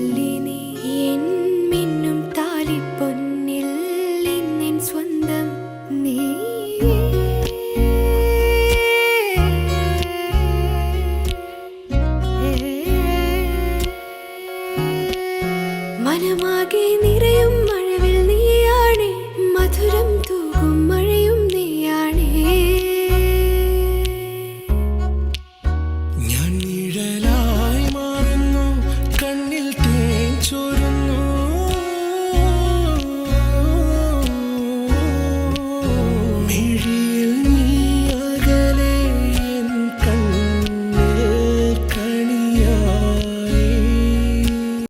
ചൊല്ലി നീ എൻ മിന്നും താലിപ്പൊന്നിൽ ഇന്നെൻ സ്വന്തം നീ മനമാകെ നിറയും